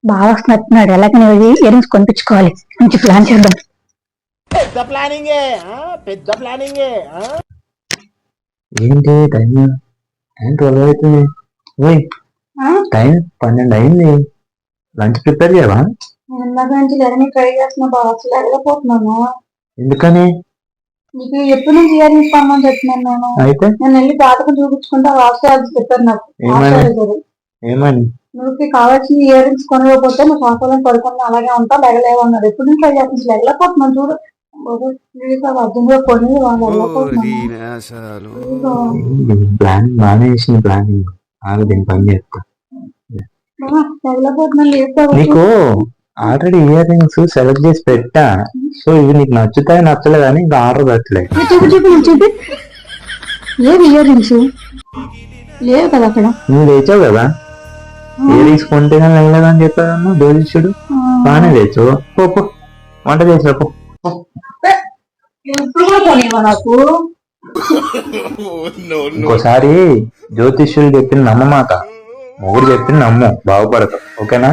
బాగా వస్తున్నట్టున్నాడు. ఎలాగని ఇయరింగ్స్ కొనిపించుకోవాలి. మంచి ప్లాన్ చేద్దాం. ఏంటి టైం ఏంటి 12 అవుతుంది. ఓయ్ టైం 12 అయింది. లంచ్ ప్రిపేర్ చేయవా? ఇందాక నుంచి లేదని ట్రై చేస్తున్నా బాగా అసలు వెళ్ళకపోతున్నాను. ఎందుకని? నీకు ఎప్పటి నుంచి ఇయరింగ్స్ కొనమని చెప్తున్నాను నేను. అయితే నేను వెళ్ళి జాతకం చూపించుకుంటా రాష్ట్రాలు చెప్పారు నాకు. ఏమని? నువ్వు కావాల్సిన ఇయరింగ్స్ కొనకపోతే నువ్వు సంవత్సరం పడుకుని అలాగే ఉంటావు, లెగలేవు అన్నారు. ఎప్పుడు నుంచి ట్రై చేస్తున్నాను, లెగలేకపోతున్నాను చూడు. అర్జున్ కూడా కొని ప్లాన్ బాగానే చేసిన ప్లానింగ్. దీని పని చేస్తా. నీకు ఆల్రెడీ ఇయర్ రింగ్స్ సెలెక్ట్ చేసి పెట్టా. సో ఇవి నీకు నచ్చుతాయి నచ్చలేదు అని ఇంకా ఆర్డర్ పెట్టలేదు. చూపి ఏవి ఇయర్ రింగ్స్ లేవు కదా అక్కడ. నువ్వు తెచ్చావు కదా ఇయర్ రింగ్స్ కొంటే కానీ వెళ్ళలేదని చెప్పాను. దోషుడు బాగానే తెచ్చావు. పో వంట చేసావు. నాకు ఇంకోసారి జ్యోతిష్యులు చెప్పిన నమ్మమాట, మొగుడు చెప్పిన నమ్ము, బాగుపడతావు. ఓకేనా?